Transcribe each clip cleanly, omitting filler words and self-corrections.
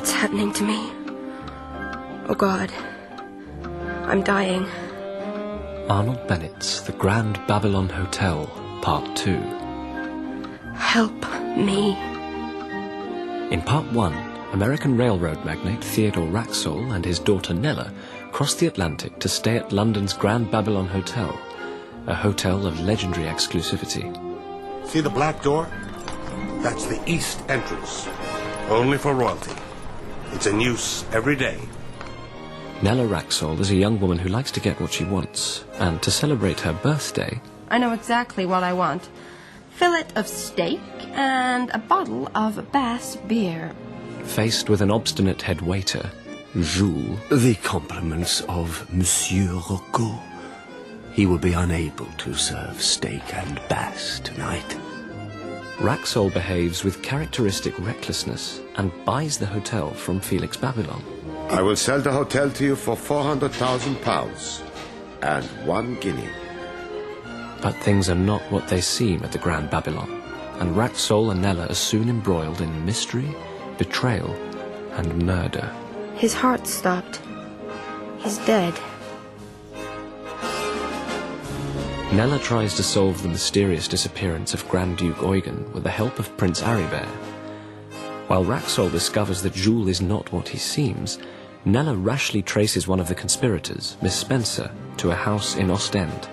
What's happening to me? Oh, God. I'm dying. Arnold Bennett's The Grand Babylon Hotel, Part 2. Help me. In Part 1, American railroad magnate Theodore Wraxall and his daughter Nella crossed the Atlantic to stay at London's Grand Babylon Hotel, a hotel of legendary exclusivity. See the black door? That's the east entrance. Only for royalty. It's in use every day. Nella Wraxall is a young woman who likes to get what she wants, and to celebrate her birthday... I know exactly what I want. Fillet of steak and a bottle of Bass beer. Faced with an obstinate head waiter, Jules... The compliments of Monsieur Rocco. He will be unable to serve steak and Bass tonight. Wraxall behaves with characteristic recklessness and buys the hotel from Felix Babylon. I will sell the hotel to you for £400,000 and 1 guinea. But things are not what they seem at the Grand Babylon, and Wraxall and Nella are soon embroiled in mystery, betrayal, and murder. His heart stopped. He's dead. Nella tries to solve the mysterious disappearance of Grand Duke Eugen with the help of Prince Aribert. While Wraxall discovers that Jules is not what he seems, Nella rashly traces one of the conspirators, Miss Spencer, to a house in Ostend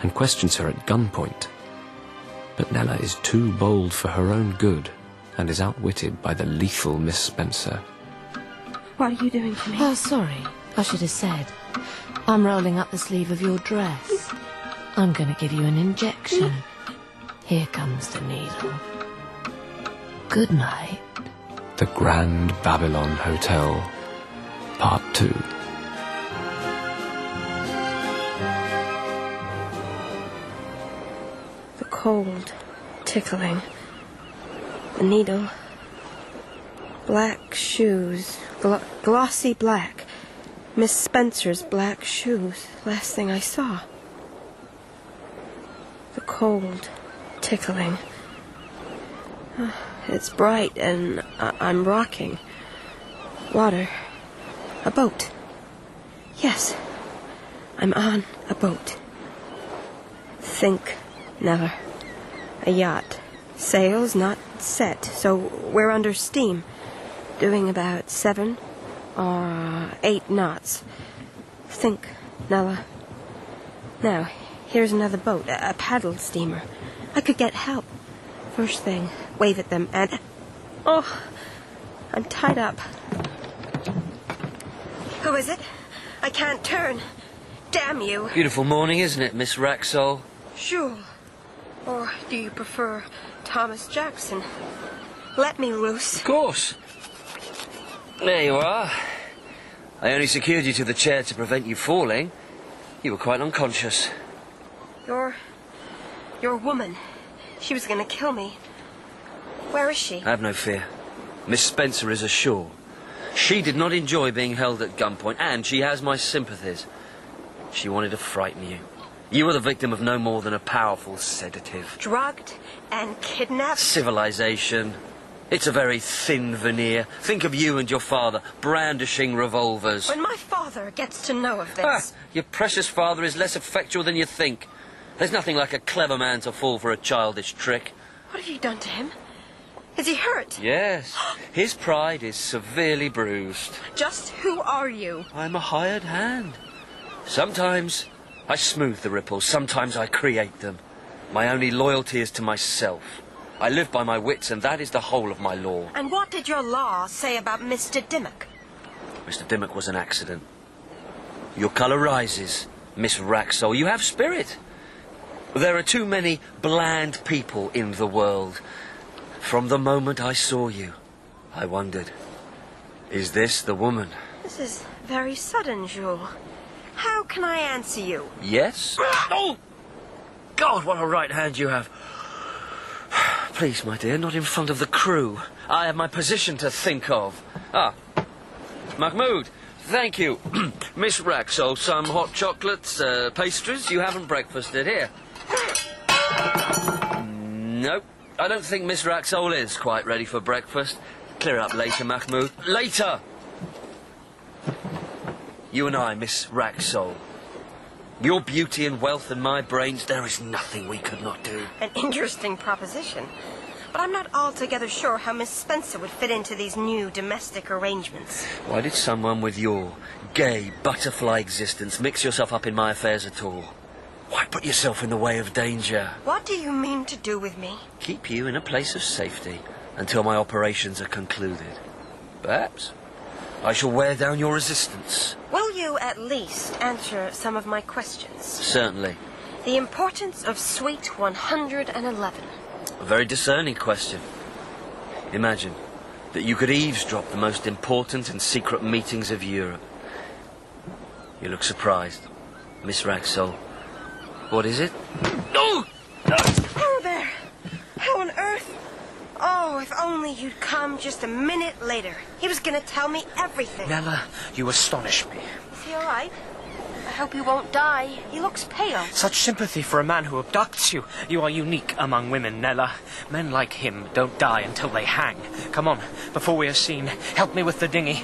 and questions her at gunpoint. But Nella is too bold for her own good and is outwitted by the lethal Miss Spencer. What are you doing to me? Oh, sorry. I should have said. I'm rolling up the sleeve of your dress. I'm going to give you an injection. Here comes the needle. Good night. The Grand Babylon Hotel, Part 2. The cold, tickling, the needle, black shoes, glossy black, Miss Spencer's black shoes, last thing I saw. The cold, tickling. It's bright and I'm rocking. Water. A boat. Yes, I'm on a boat. Think, Nella. A yacht. Sails not set, so we're under steam. Doing about 7 or 8 knots. Think, Nella. Now, here's another boat, a paddle steamer. I could get help. First thing, wave at them and... Oh, I'm tied up. Who is it? I can't turn. Damn you. Beautiful morning, isn't it, Miss Wraxall? Jules. Or do you prefer Thomas Jackson? Let me loose. Of course. There you are. I only secured you to the chair to prevent you falling. You were quite unconscious. Your woman. She was going to kill me. Where is she? Have no fear. Miss Spencer is ashore. She did not enjoy being held at gunpoint, and she has my sympathies. She wanted to frighten you. You were the victim of no more than a powerful sedative. Drugged and kidnapped? Civilization. It's a very thin veneer. Think of you and your father brandishing revolvers. When my father gets to know of this... Your precious father is less effectual than you think. There's nothing like a clever man to fall for a childish trick. What have you done to him? Is he hurt? Yes. His pride is severely bruised. Just who are you? I'm a hired hand. Sometimes I smooth the ripples, sometimes I create them. My only loyalty is to myself. I live by my wits, and that is the whole of my law. And what did your law say about Mr. Dimmock? Mr. Dimmock was an accident. Your colour rises, Miss Wraxall. You have spirit. There are too many bland people in the world. From the moment I saw you, I wondered, is this the woman? This is very sudden, Jules. How can I answer you? Yes? Oh! God, what a right hand you have. Please, my dear, not in front of the crew. I have my position to think of. Ah, Mahmoud, thank you. Miss Wraxall, some hot chocolates, pastries. You haven't breakfasted. Here. Nope. I don't think Miss Wraxall is quite ready for breakfast. Clear up later, Mahmoud. Later! You and I, Miss Raxol. Your beauty and wealth and my brains, there is nothing we could not do. An interesting proposition. But I'm not altogether sure how Miss Spencer would fit into these new domestic arrangements. Why did someone with your gay butterfly existence mix yourself up in my affairs at all? Why put yourself in the way of danger? What do you mean to do with me? Keep you in a place of safety until my operations are concluded. Perhaps I shall wear down your resistance. Will you at least answer some of my questions? Certainly. The importance of Suite 111. A very discerning question. Imagine that you could eavesdrop the most important and secret meetings of Europe. You look surprised, Miss Raxol. What is it? No! Arabert! How on earth? Oh, if only you'd come just a minute later. He was going to tell me everything. Nella, you astonish me. Is he all right? I hope he won't die. He looks pale. Such sympathy for a man who abducts you. You are unique among women, Nella. Men like him don't die until they hang. Come on, before we are seen. Help me with the dinghy.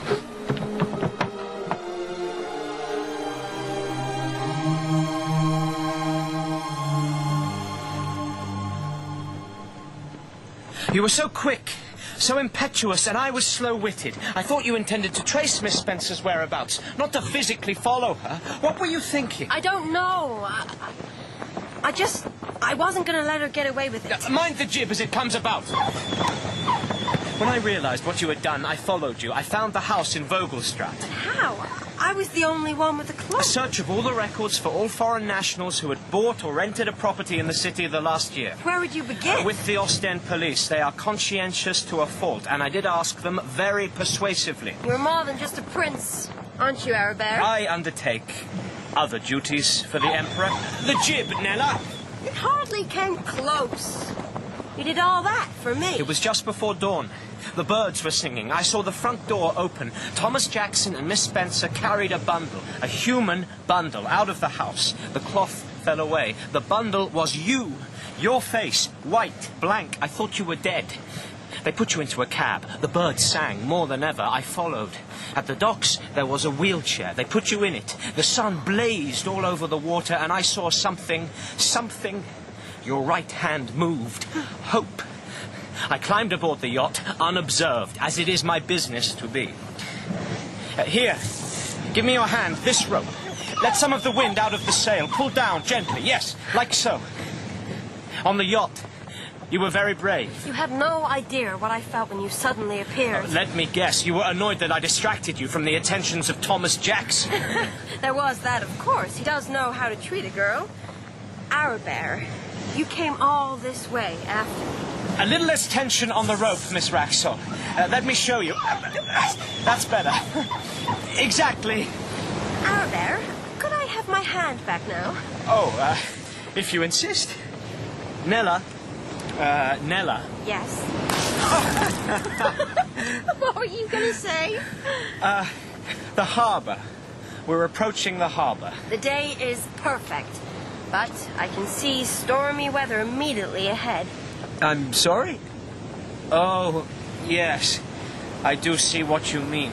You were so quick, so impetuous, and I was slow-witted. I thought you intended to trace Miss Spencer's whereabouts, not to physically follow her. What were you thinking? I don't know. I wasn't going to let her get away with it. Mind the jib as it comes about. When I realized what you had done, I followed you. I found the house in Vogelstraat. How? I was the only one with the clue. A search of all the records for all foreign nationals who had bought or rented a property in the city the last year. Where would you begin? With the Ostend police. They are conscientious to a fault, and I did ask them very persuasively. You're more than just a prince, aren't you, Arabert? I undertake other duties for the Emperor. The jib, Nella! You hardly came close. You did all that for me. It was just before dawn. The birds were singing. I saw the front door open. Thomas Jackson and Miss Spencer carried a bundle, a human bundle, out of the house. The cloth fell away. The bundle was you. Your face, white, blank. I thought you were dead. They put you into a cab. The birds sang more than ever. I followed. At the docks, there was a wheelchair. They put you in it. The sun blazed all over the water, and I saw something. Your right hand moved. Hope. I climbed aboard the yacht, unobserved, as it is my business to be. Here, give me your hand, this rope. Let some of the wind out of the sail. Pull down, gently, yes, like so. On the yacht, you were very brave. You have no idea what I felt when you suddenly appeared. Let me guess, you were annoyed that I distracted you from the attentions of Thomas Jackson. There was that, of course. He does know how to treat a girl. Arabert, you came all this way after me. A little less tension on the rope, Miss Raxol. Let me show you. That's better. Exactly. Arabert, could I have my hand back now? Oh, if you insist. Nella. Nella. Yes. What were you going to say? The harbour. We're approaching the harbour. The day is perfect, but I can see stormy weather immediately ahead. I'm sorry? Oh, yes. I do see what you mean.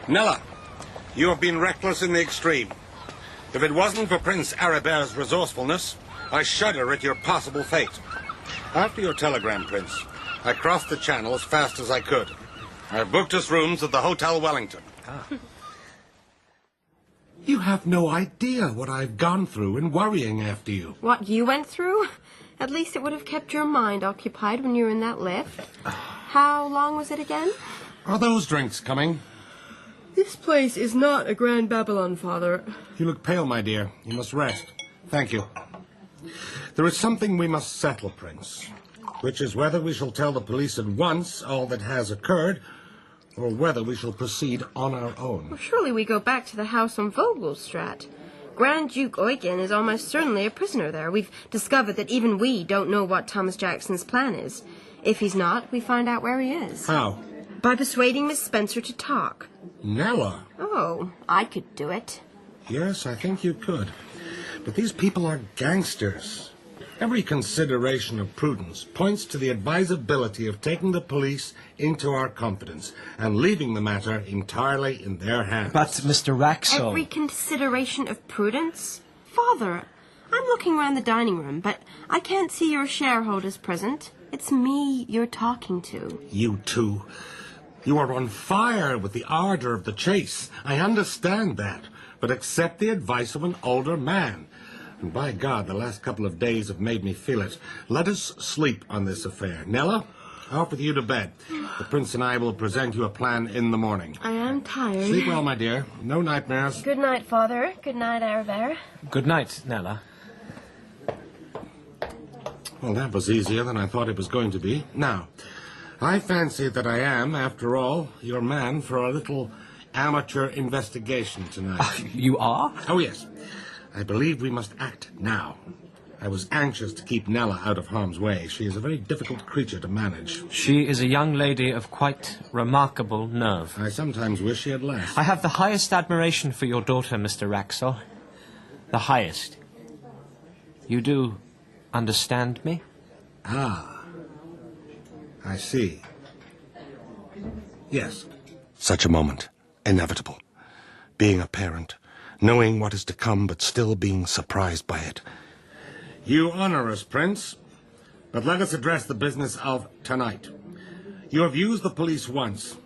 Nella, you have been reckless in the extreme. If it wasn't for Prince Arabert's resourcefulness, I shudder at your possible fate. After your telegram, Prince, I crossed the channel as fast as I could. I booked us rooms at the Hotel Wellington. You have no idea what I've gone through in worrying after you. What you went through? At least it would have kept your mind occupied when you were in that lift. How long was it again? Are those drinks coming? This place is not a Grand Babylon, Father. You look pale, my dear. You must rest. Thank you. There is something we must settle, Prince, which is whether we shall tell the police at once all that has occurred, or whether we shall proceed on our own. Well, surely we go back to the house on Vogelstraat. Grand Duke Eugen is almost certainly a prisoner there. We've discovered that even we don't know what Thomas Jackson's plan is. If he's not, we find out where he is. How? By persuading Miss Spencer to talk. Nella? Oh, I could do it. Yes, I think you could. But these people are gangsters. Every consideration of prudence points to the advisability of taking the police into our confidence and leaving the matter entirely in their hands. But, Mr. Raxall... Every consideration of prudence? Father, I'm looking around the dining room, but I can't see your shareholders present. It's me you're talking to. You two. You are on fire with the ardor of the chase. I understand that, but accept the advice of an older man. And by God, the last couple of days have made me feel it. Let us sleep on this affair. Nella, off with you to bed. The Prince and I will present you a plan in the morning. I am tired. Sleep well, my dear. No nightmares. Good night, Father. Good night, Arabella. Good night, Nella. Well, that was easier than I thought it was going to be. Now, I fancy that I am, after all, your man for a little amateur investigation tonight. You are? Oh, yes. I believe we must act now. I was anxious to keep Nella out of harm's way. She is a very difficult creature to manage. She is a young lady of quite remarkable nerve. I sometimes wish she had less. I have the highest admiration for your daughter, Mr. Raxall. The highest. You do understand me? Ah. I see. Yes. Such a moment. Inevitable. Being a parent. Knowing what is to come, but still being surprised by it. You honor us, Prince. But let us address the business of tonight. You have used the police once,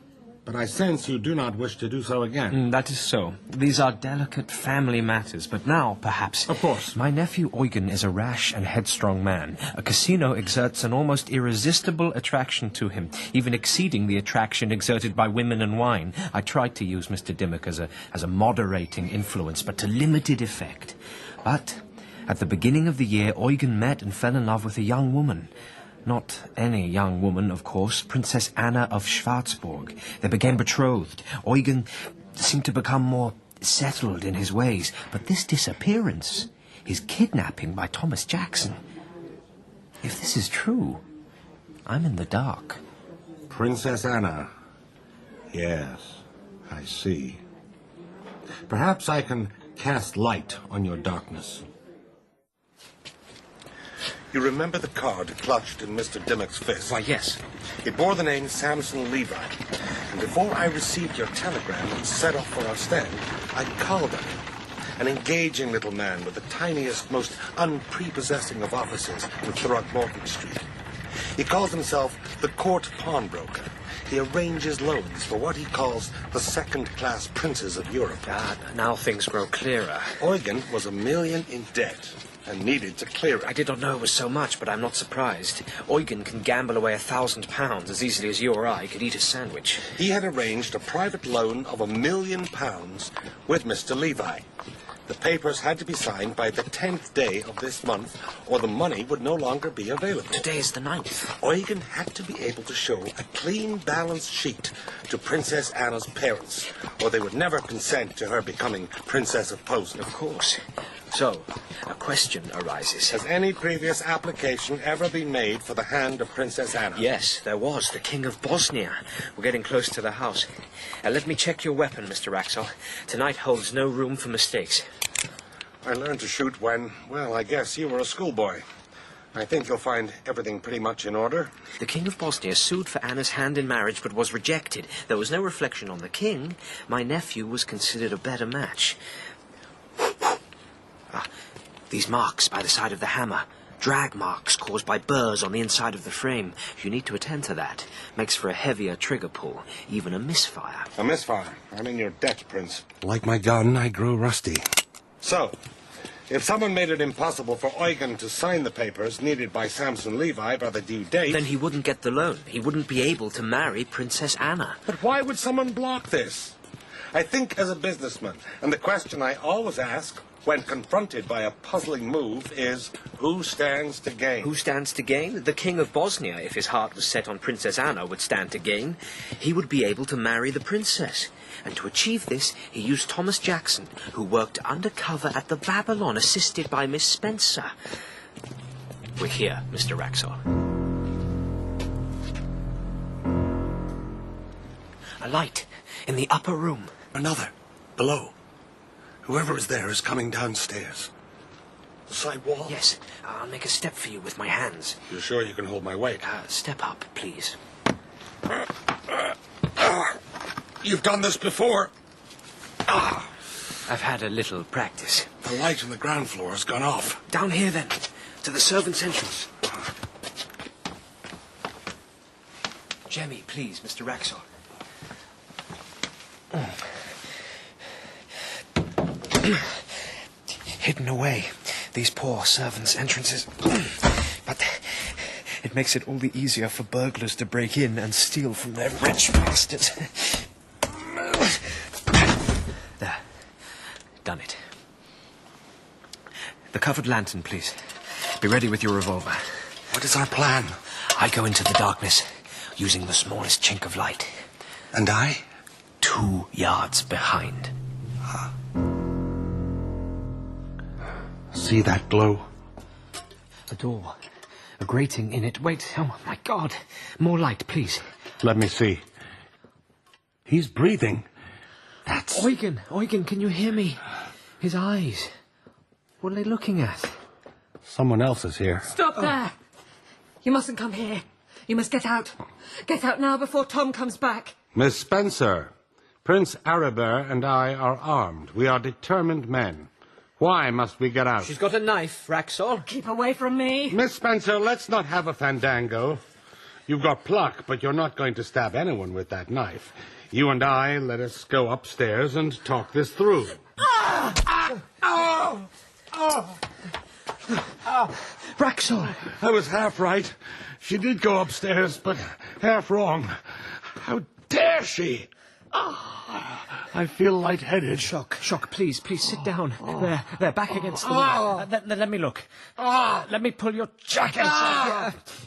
but I sense you do not wish to do so again. That is so. These are delicate family matters, but now, perhaps... Of course. My nephew Eugen is a rash and headstrong man. A casino exerts an almost irresistible attraction to him, even exceeding the attraction exerted by women and wine. I tried to use Mr. Dimmock as a moderating influence, but to limited effect. But at the beginning of the year, Eugen met and fell in love with a young woman. Not any young woman, of course, Princess Anna of Schwarzburg. They became betrothed. Eugen seemed to become more settled in his ways. But this disappearance, his kidnapping by Thomas Jackson, if this is true, I'm in the dark. Princess Anna. Yes, I see. Perhaps I can cast light on your darkness. You remember the card clutched in Mr. Dimmock's fist? Why, yes. It bore the name Samson Levi. And before I received your telegram and set off for Ostend, I called him. An engaging little man with the tiniest, most unprepossessing of offices in Throgmorton Street. He calls himself the Court Pawnbroker. He arranges loans for what he calls the second-class princes of Europe. Now things grow clearer. Eugen was $1 million in debt and needed to clear it. I did not know it was so much, but I'm not surprised. Eugen can gamble away £1,000 as easily as you or I could eat a sandwich. He had arranged a private loan of £1 million with Mr. Levi. The papers had to be signed by the 10th day of this month, or the money would no longer be available. Today is the 9th. Eugen had to be able to show a clean balance sheet to Princess Anna's parents, or they would never consent to her becoming Princess of Posen. Of course. So, a question arises. Has any previous application ever been made for the hand of Princess Anna? Yes, there was. The King of Bosnia. We're getting close to the house. Let me check your weapon, Mr. Raxall. Tonight holds no room for mistakes. I learned to shoot when, well, I guess you were a schoolboy. I think you'll find everything pretty much in order. The King of Bosnia sued for Anna's hand in marriage, but was rejected. There was no reflection on the king. My nephew was considered a better match. These marks by the side of the hammer. Drag marks caused by burrs on the inside of the frame. You need to attend to that. Makes for a heavier trigger pull, even a misfire. A misfire? I'm in your debt, Prince. Like my gun, I grow rusty. So, if someone made it impossible for Eugen to sign the papers needed by Samson Levi by the due date... Then he wouldn't get the loan. He wouldn't be able to marry Princess Anna. But why would someone block this? I think as a businessman, and the question I always ask when confronted by a puzzling move is, who stands to gain? Who stands to gain? The King of Bosnia, if his heart was set on Princess Anna, would stand to gain. He would be able to marry the princess. And to achieve this, he used Thomas Jackson, who worked undercover at the Babylon, assisted by Miss Spencer. We're here, Mr. Raxall. A light in the upper room. Another. Below. Whoever is there is coming downstairs. Side wall? Yes, I'll make a step for you with my hands. You sure you can hold my weight? Step up, please. You've done this before. I've had a little practice. The light on the ground floor has gone off. Down here, then, to the servants' entrance. Jemmy, please, Mr. Raxall. Hidden away, these poor servants' entrances. But it makes it all the easier for burglars to break in and steal from their rich bastards. There. Done it. The covered lantern, please. Be ready with your revolver. What is our plan? I go into the darkness, using the smallest chink of light. And I? 2 yards behind. See that glow? A door. A grating in it. Wait, oh my God. More light, please. Let me see. He's breathing. That's... Eugen, can you hear me? His eyes. What are they looking at? Someone else is here. Stop there! You mustn't come here. You must get out. Get out now before Tom comes back. Miss Spencer, Prince Aribert and I are armed. We are determined men. Why must we get out? She's got a knife, Raxall. Keep away from me. Miss Spencer, let's not have a fandango. You've got pluck, but you're not going to stab anyone with that knife. You and I, let us go upstairs and talk this through. Raxall! I was half right. She did go upstairs, but half wrong. How dare she? I feel lightheaded. Shock, please sit down. There, back against the wall. Let me look. Let me pull your jacket.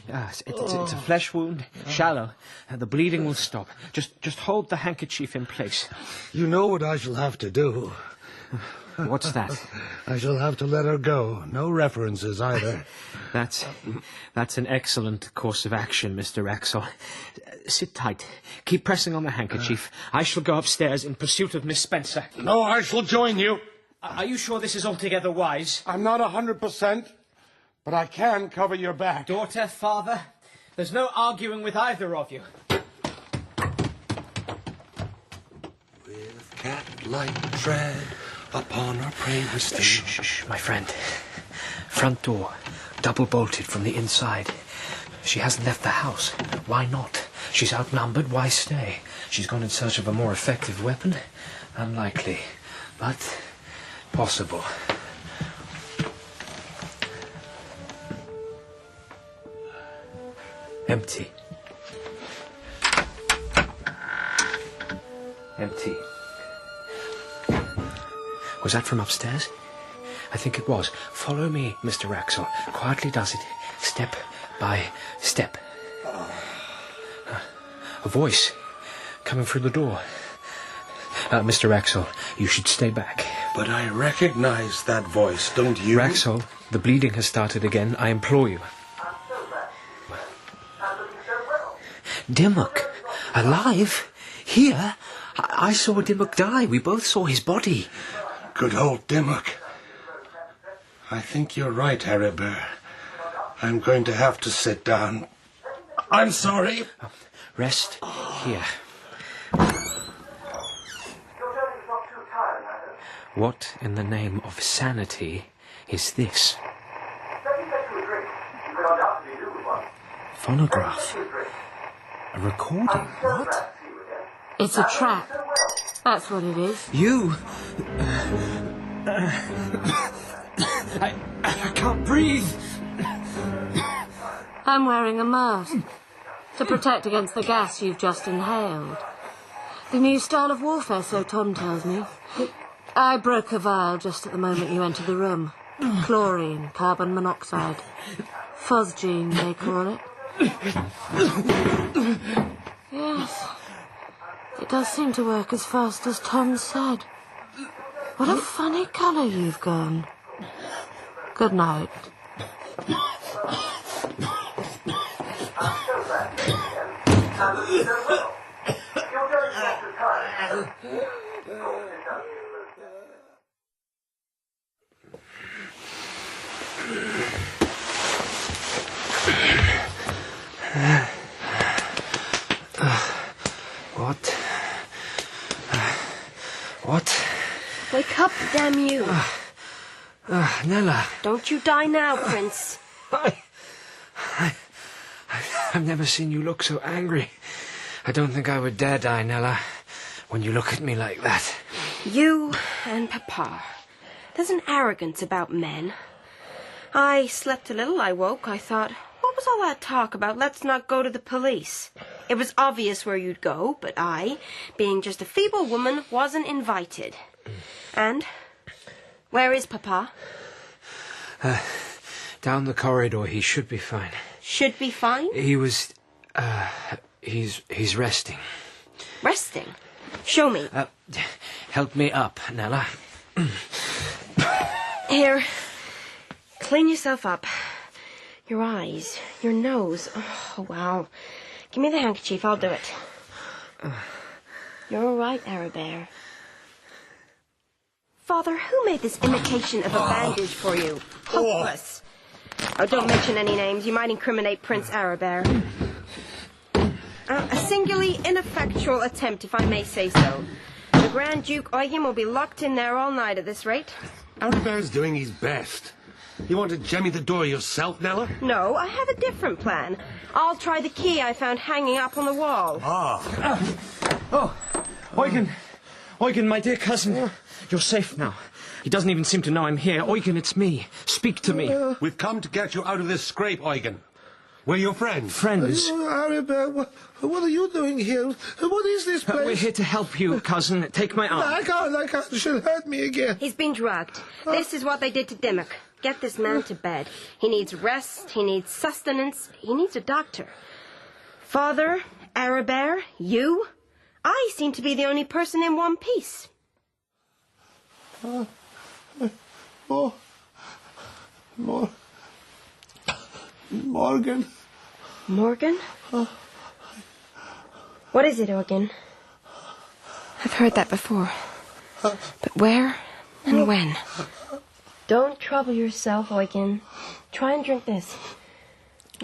Yes, it's a flesh wound, shallow. The bleeding will stop. Just hold the handkerchief in place. You know what I shall have to do. What's that? I shall have to let her go. No references either. That's an excellent course of action, Mr. Raxall. Sit tight. Keep pressing on the handkerchief. I shall go upstairs in pursuit of Miss Spencer. No, I shall join you. Are you sure this is altogether wise? I'm not 100%, but I can cover your back. Daughter, father, there's no arguing with either of you. With cat-like tread upon our prey we steal. Shh, my friend. Front door, double bolted from the inside. She hasn't left the house. Why not? She's outnumbered. Why stay? She's gone in search of a more effective weapon? Unlikely, but possible. Empty. Empty. Was that from upstairs? I think it was. Follow me, Mr. Raxall. Quietly does it. Step by step. A voice coming through the door. Mr. Raxall, you should stay back. But I recognize that voice, don't you? Raxall, the bleeding has started again. I implore you. Dimmock? Alive? Here? I saw Dimmock die. We both saw his body. Good old Dimmock. I think you're right, Aribert. I'm going to have to sit down. I'm sorry. Rest here. What in the name of sanity is this? Phonograph. A recording. What? It's a trap. That's what it is. You... I can't breathe. I'm wearing a mask to protect against the gas you've just inhaled. The new style of warfare, so Tom tells me. I broke a vial just at the moment you entered the room. Chlorine, carbon monoxide. Phosgene, they call it. Yes. It does seem to work as fast as Tom said. What a funny colour you've gone. Good night. Up, damn you. Nella. Don't you die now, Prince. I've never seen you look so angry. I don't think I would dare die, Nella, when you look at me like that. You and Papa. There's an arrogance about men. I slept a little, I woke. I thought, what was all that talk about? Let's not go to the police. It was obvious where you'd go, but I, being just a feeble woman, wasn't invited. And where is Papa? Down the corridor. He should be fine. Should be fine? He was... He's resting. Resting? Show me. Help me up, Nella. Here. Clean yourself up. Your eyes. Your nose. Oh, wow. Give me the handkerchief. I'll do it. You're all right, Arabert. Father, who made this imitation of a bandage for you? Hopeless. Oh, don't mention any names. You might incriminate Prince Arabert. A singularly ineffectual attempt, if I may say so. The Grand Duke Eugen will be locked in there all night at this rate. Arabert's doing his best. You want to jemmy the door yourself, Nella? No, I have a different plan. I'll try the key I found hanging up on the wall. Eugen, my dear cousin. You're safe now. He doesn't even seem to know I'm here. Eugen, it's me. Speak to me. We've come to get you out of this scrape, Eugen. We're your friends. Friends? Arabert, what are you doing here? What is this place? We're here to help you, cousin. Take my arm. I can't. She'll hurt me again. He's been drugged. This is what they did to Dimmock. Get this man to bed. He needs rest. He needs sustenance. He needs a doctor. Father, Arabert, you. I seem to be the only person in one piece. Morgan. Morgan? What is it, Eugen? I've heard that before. But where and when? Don't trouble yourself, Eugen. Try and drink this.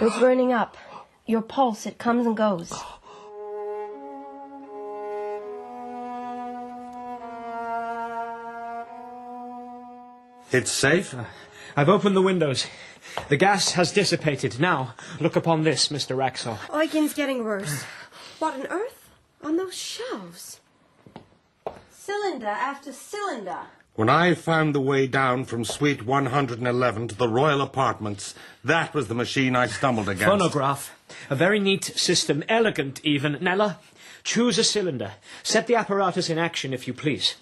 You're burning up. Your pulse, it comes and goes. It's safe? I've opened the windows. The gas has dissipated. Now, look upon this, Mr. Raxall. Eugen's getting worse. What on earth? On those shelves. Cylinder after cylinder. When I found the way down from Suite 111 to the royal apartments, that was the machine I stumbled against. Phonograph. A very neat system. Elegant, even. Nella, choose a cylinder. Set the apparatus in action, if you please.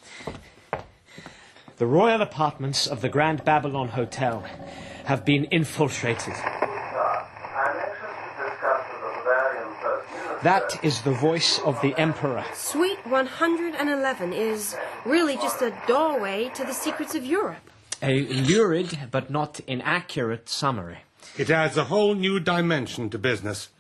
The royal apartments of the Grand Babylon Hotel have been infiltrated. That is the voice of the Emperor. Suite 111 is really just a doorway to the secrets of Europe. A lurid but not inaccurate summary. It adds a whole new dimension to business.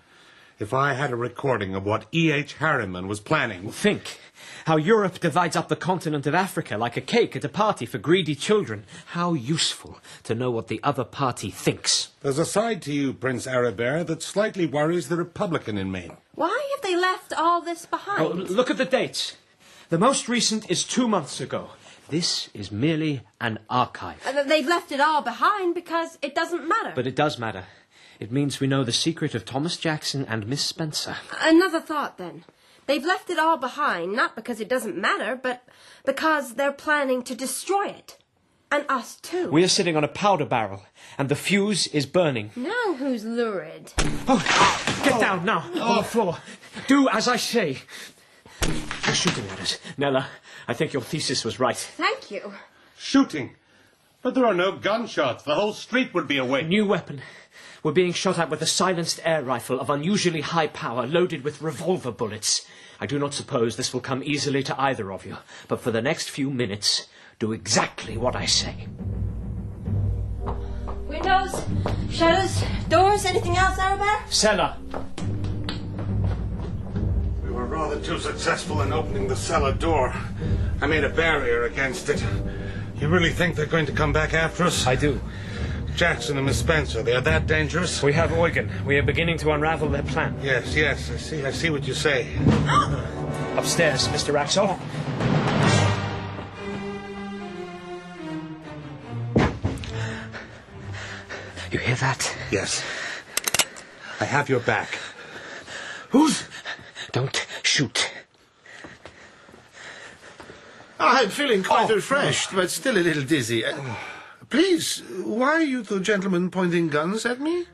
If I had a recording of what E.H. Harriman was planning... Think. How Europe divides up the continent of Africa like a cake at a party for greedy children. How useful to know what the other party thinks. There's a side to you, Prince Arabert, that slightly worries the Republican in me. Why have they left all this behind? Oh, look at the dates. The most recent is 2 months ago. This is merely an archive. They've left it all behind because it doesn't matter. But it does matter. It means we know the secret of Thomas Jackson and Miss Spencer. Another thought, then. They've left it all behind, not because it doesn't matter, but because they're planning to destroy it. And us, too. We are sitting on a powder barrel, and the fuse is burning. Now who's lurid? Oh, get down now, on the floor. Do as I say. They're shooting at us. Nella, I think your thesis was right. Thank you. Shooting? But there are no gunshots. The whole street would be awake. New weapon. We're being shot at with a silenced air rifle of unusually high power, loaded with revolver bullets. I do not suppose this will come easily to either of you, but for the next few minutes, do exactly what I say. Windows, shutters, doors, anything else, Arabert? Cellar. We were rather too successful in opening the cellar door. I made a barrier against it. You really think they're going to come back after us? I do. Jackson and Miss Spencer, they are that dangerous? We have Eugen. We are beginning to unravel their plan. Yes, I see what you say. Upstairs, Mr. Raxall. You hear that? Yes. I have your back. Who's... Don't shoot. I'm feeling quite refreshed, but still a little dizzy. Please, why are you two gentlemen pointing guns at me?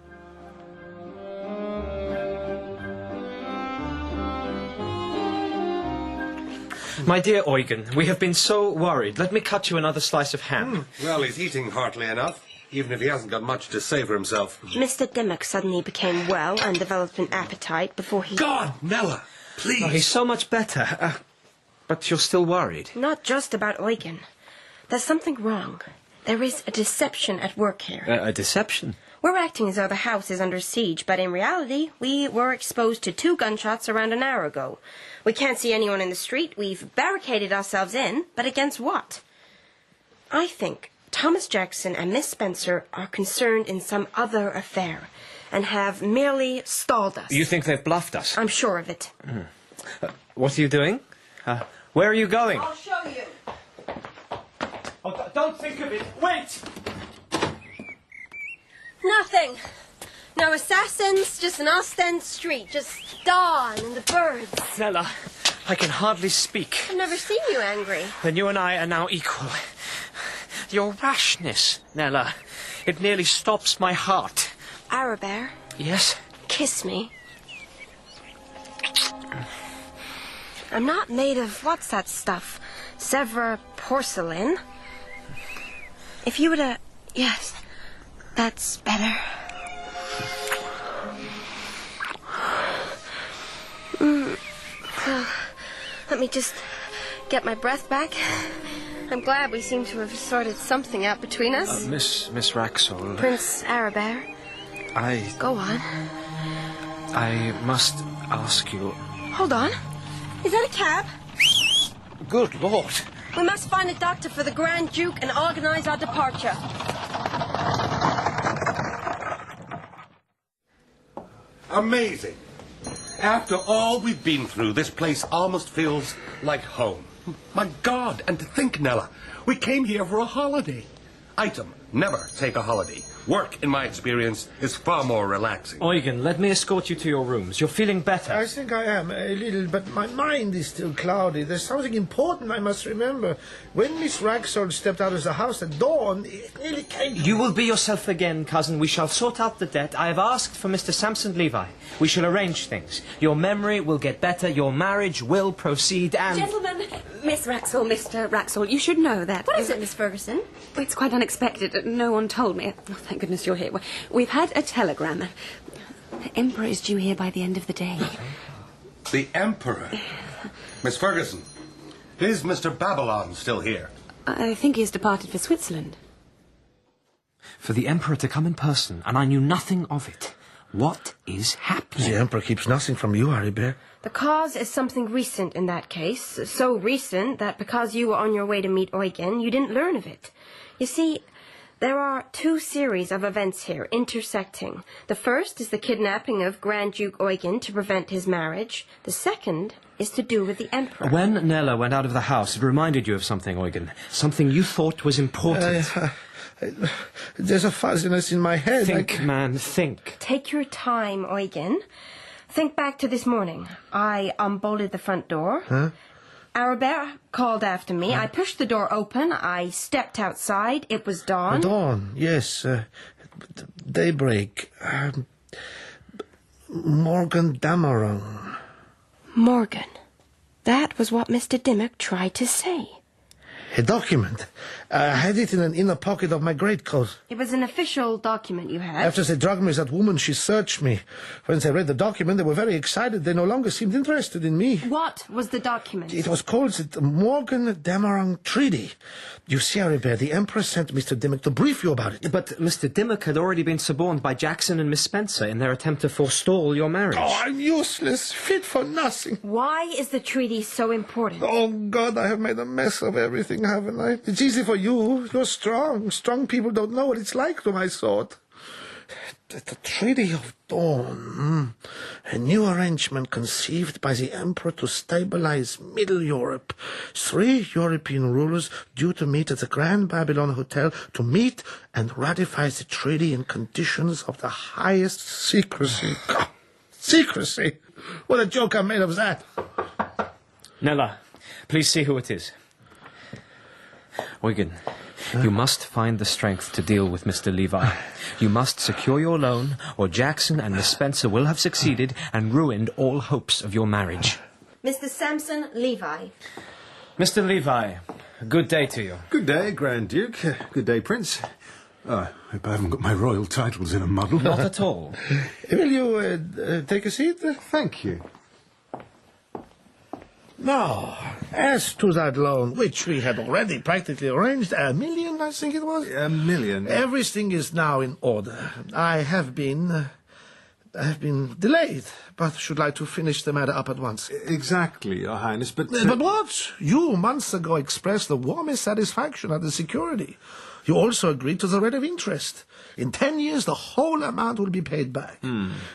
My dear Eugen, we have been so worried. Let me cut you another slice of ham. Well, he's eating heartily enough, even if he hasn't got much to say for himself. Mr. Dimmock suddenly became well and developed an appetite before he... God, Nella, please. Oh, he's so much better. But you're still worried. Not just about Eugen. There's something wrong. There is a deception at work here. A deception? We're acting as though the house is under siege, but in reality, we were exposed to 2 gunshots around an hour ago. We can't see anyone in the street. We've barricaded ourselves in, but against what? I think Thomas Jackson and Miss Spencer are concerned in some other affair and have merely stalled us. You think they've bluffed us? I'm sure of it. What are you doing? Where are you going? I'll show you. Oh, don't think of it. Wait! Nothing. No assassins, just an Ostend street, just dawn and the birds. Nella, I can hardly speak. I've never seen you angry. Then you and I are now equal. Your rashness, Nella, it nearly stops my heart. Arabelle, Yes? kiss me. I'm not made of, what's that stuff? Sevres porcelain. If you were to... Yes, that's better. Let me just get my breath back. I'm glad we seem to have sorted something out between us. Miss Wraxall, Prince Arabelle, go on. I must ask you... Hold on. Is that a cab? Good Lord. We must find a doctor for the Grand Duke and organize our departure. Amazing. After all we've been through, this place almost feels like home. My God, and to think, Nella, we came here for a holiday. Item, never take a holiday. Work, in my experience, is far more relaxing. Eugen, let me escort you to your rooms. You're feeling better. I think I am, a little, but my mind is still cloudy. There's something important I must remember. When Miss Wraxall stepped out of the house at dawn, it nearly came... You will be yourself again, cousin. We shall sort out the debt. I have asked for Mr. Samson Levi. We shall arrange things. Your memory will get better, your marriage will proceed, and... Gentlemen, Miss Wraxall, Mr. Wraxall, you should know that... What is it, Miss Ferguson? It's quite unexpected. No one told me. Oh, thank goodness you're here. We've had a telegram. The Emperor is due here by the end of the day. The Emperor? Miss Ferguson, is Mr. Babylon still here? I think he has departed for Switzerland. For the Emperor to come in person, and I knew nothing of it. What is happening? The Emperor keeps nothing from you, Aribert. The cause is something recent in that case. So recent that because you were on your way to meet Eugen, you didn't learn of it. You see, there are 2 series of events here, intersecting. The first is the kidnapping of Grand Duke Eugen to prevent his marriage. The second is to do with the Emperor. When Nella went out of the house, it reminded you of something, Eugen. Something you thought was important. There's a fuzziness in my head. Think, man, think. Take your time, Eugen. Think back to this morning. I unbolted the front door. Huh? Arabelle called after me. I pushed the door open. I stepped outside. It was dawn. Dawn, yes. Daybreak. Morgan Damarang. Morgan. That was what Mr. Dimmock tried to say. A document. I had it in an inner pocket of my greatcoat. It was an official document you had. After they drugged me, that woman, she searched me. When they read the document, they were very excited. They no longer seemed interested in me. What was the document? It was called the Morgan Damarang Treaty. You see, Aribert, the Emperor sent Mr. Dimmock to brief you about it. But Mr. Dimmock had already been suborned by Jackson and Miss Spencer in their attempt to forestall your marriage. Oh, I'm useless, fit for nothing. Why is the treaty so important? Oh, God, I have made a mess of everything, haven't I? It's easy for you. You're strong. Strong people don't know what it's like to my sort. The Treaty of Dawn. A new arrangement conceived by the Emperor to stabilize Middle Europe. 3 European rulers due to meet at the Grand Babylon Hotel to meet and ratify the treaty in conditions of the highest secrecy. Secrecy? What a joke I made of that. Nella, please see who it is. Eugen, you must find the strength to deal with Mr. Levi. You must secure your loan, or Jackson and Miss Spencer will have succeeded and ruined all hopes of your marriage. Mr. Samson Levi. Mr. Levi, good day to you. Good day, Grand Duke. Good day, Prince. I hope I haven't got my royal titles in a muddle. Not at all. Will you take a seat? Thank you. Now, as to that loan, which we had already practically arranged, $1 million, I think it was. $1 million. Everything is now in order. I have been delayed, but should like to finish the matter up at once. Exactly, Your Highness, but... But what? You, months ago, expressed the warmest satisfaction at the security. You also agreed to the rate of interest. In 10 years, the whole amount will be paid back.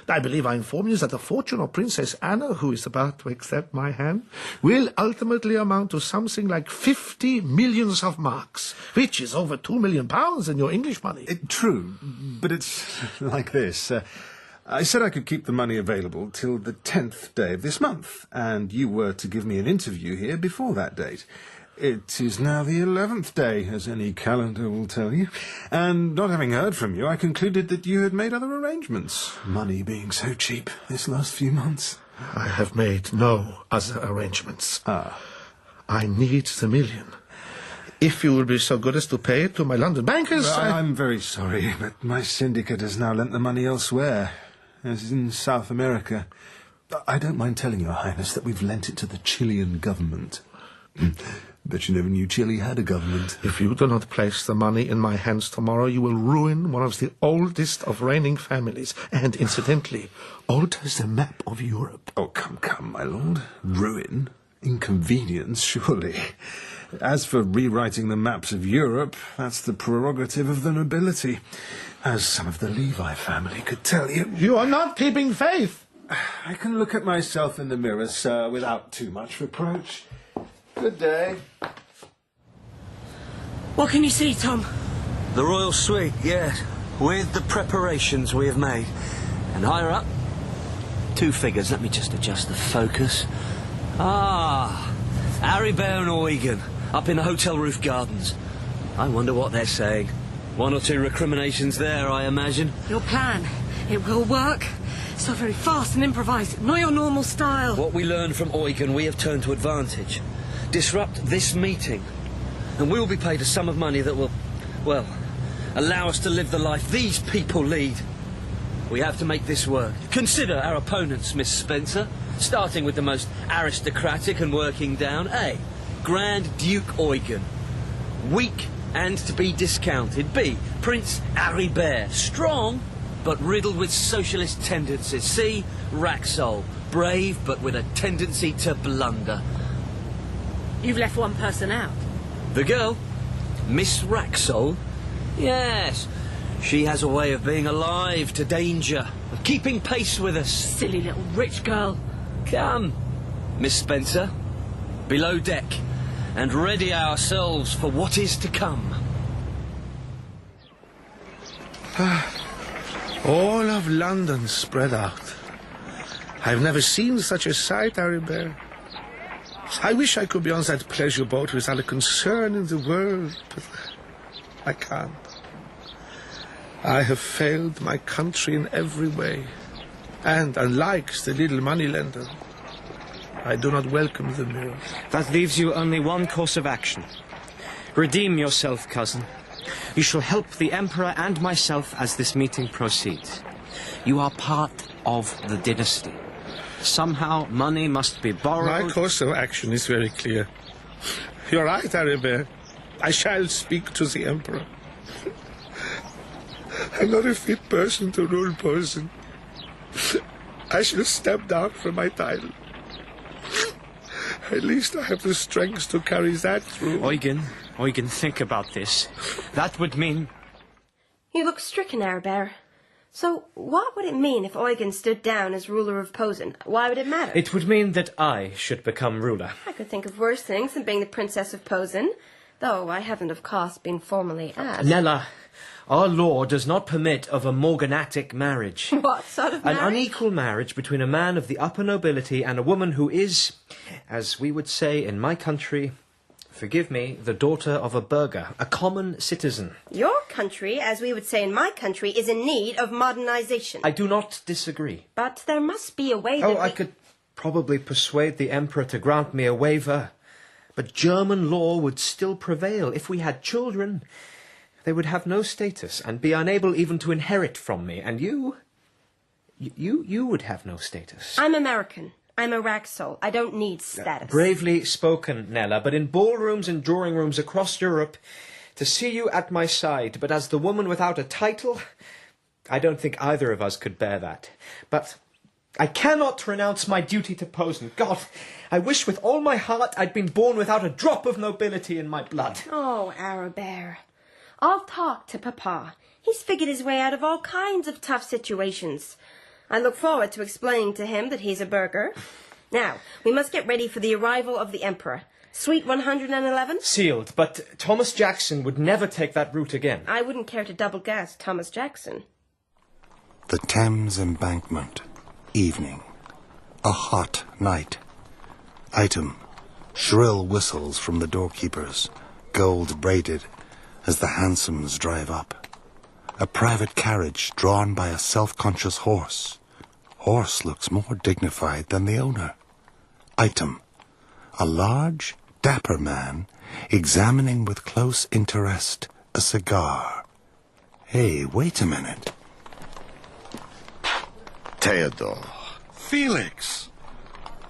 I believe I inform you that the fortune of Princess Anna, who is about to accept my hand, will ultimately amount to something like 50 millions of marks, which is over £2 million in your English money. True, but it's like this. I said I could keep the money available till the 10th day of this month, and you were to give me an interview here before that date. It is now the 11th day, as any calendar will tell you, and not having heard from you, I concluded that you had made other arrangements, money being so cheap this last few months. I have made no other arrangements. I need the $1 million. If you will be so good as to pay it to my London bankers... I'm very sorry, but my syndicate has now lent the money elsewhere, as in South America. I don't mind telling Your Highness that we've lent it to the Chilean government. Bet you never knew Chile had a government. If you do not place the money in my hands tomorrow, you will ruin one of the oldest of reigning families, and, incidentally, alters the map of Europe. Oh, come, my lord. Ruin? Inconvenience, surely. As for rewriting the maps of Europe, that's the prerogative of the nobility, as some of the Levi family could tell you. You are not keeping faith. I can look at myself in the mirror, sir, without too much reproach. Good day. What can you see, Tom? The royal suite, yes, with the preparations we have made. And higher up, 2 figures. Let me just adjust the focus. Aribert and Eugen, up in the hotel roof gardens. I wonder what they're saying. 1 or 2 recriminations there, I imagine. Your plan, it will work. So very fast and improvised, not your normal style. What we learned from Eugen, we have turned to advantage. Disrupt this meeting, and we will be paid a sum of money that will, well, allow us to live the life these people lead. We have to make this work. Consider our opponents, Miss Spencer, starting with the most aristocratic and working down. A, Grand Duke Eugen, weak and to be discounted. B, Prince Aribert, strong but riddled with socialist tendencies. C, Raxol, brave but with a tendency to blunder. You've left one person out. The girl, Miss Raxol? Yes. She has a way of being alive to danger, of keeping pace with us. Silly little rich girl. Come, Miss Spencer, below deck, and ready ourselves for what is to come. All of London spread out. I've never seen such a sight, Aribert. I wish I could be on that pleasure boat without a concern in the world, but I can't. I have failed my country in every way, and unlike the little moneylender, I do not welcome the mirror. That leaves you only one course of action. Redeem yourself, cousin. You shall help the Emperor and myself as this meeting proceeds. You are part of the dynasty. Somehow money must be borrowed. My course of action is very clear. You're right, Aribert. I shall speak to the Emperor. I'm not a fit person to rule Posen. I shall step down from my title. At least I have the strength to carry that through. Eugen, think about this. That would mean... You look stricken, Aribert. So what would it mean if Eugen stood down as ruler of Posen? Why would it matter? It would mean that I should become ruler. I could think of worse things than being the Princess of Posen, though I haven't, of course, been formally asked. Nella, our law does not permit of a morganatic marriage. What sort of marriage? An unequal marriage between a man of the upper nobility and a woman who is, as we would say in my country, forgive me, the daughter of a burgher, a common citizen. Your country, as we would say in my country, is in need of modernization. I do not disagree. But there must be a way I could probably persuade the Emperor to grant me a waiver. But German law would still prevail. If we had children, they would have no status and be unable even to inherit from me. And you would have no status. I'm American. I'm a Raxol. I don't need status. Bravely spoken, Nella, but in ballrooms and drawing rooms across Europe, to see you at my side, but as the woman without a title, I don't think either of us could bear that. But I cannot renounce my duty to Posen. God, I wish with all my heart I'd been born without a drop of nobility in my blood. Oh, Arabert. I'll talk to Papa. He's figured his way out of all kinds of tough situations. I look forward to explaining to him that he's a burgher. Now, we must get ready for the arrival of the Emperor. Suite 111? Sealed, but Thomas Jackson would never take that route again. I wouldn't care to double-gas Thomas Jackson. The Thames Embankment. Evening. A hot night. Item. Shrill whistles from the doorkeepers, gold-braided, as the hansoms drive up. A private carriage drawn by a self-conscious horse. Horse looks more dignified than the owner. Item. A large, dapper man examining with close interest a cigar. Hey, wait a minute. Theodore. Felix!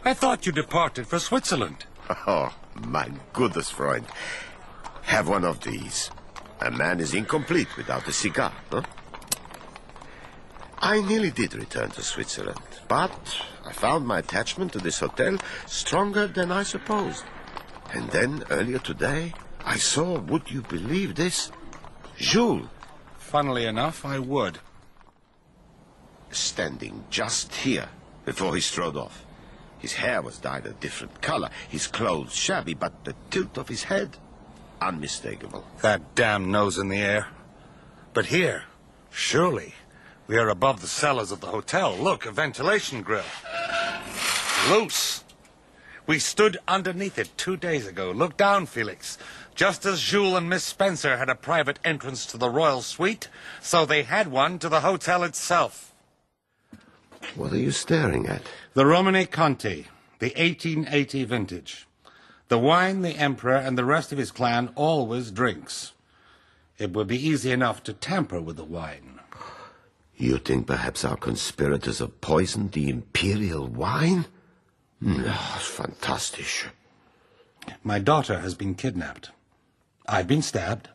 I thought you departed for Switzerland. Oh, my goodness, Freund. Have one of these. A man is incomplete without a cigar, huh? I nearly did return to Switzerland, but I found my attachment to this hotel stronger than I supposed. And then, earlier today, I saw, would you believe this? Jules. Funnily enough, I would. Standing just here before he strode off. His hair was dyed a different color, his clothes shabby, but the tilt of his head, unmistakable. That damn nose in the air. But here, surely, we are above the cellars of the hotel. Look, a ventilation grill. Loose. We stood underneath it 2 days ago. Look down, Felix. Just as Jules and Miss Spencer had a private entrance to the royal suite, so they had one to the hotel itself. What are you staring at? The Romane Conti, the 1880 vintage. The wine the Emperor and the rest of his clan always drinks. It would be easy enough to tamper with the wine. You think perhaps our conspirators have poisoned the imperial wine? Fantastic. My daughter has been kidnapped. I've been stabbed.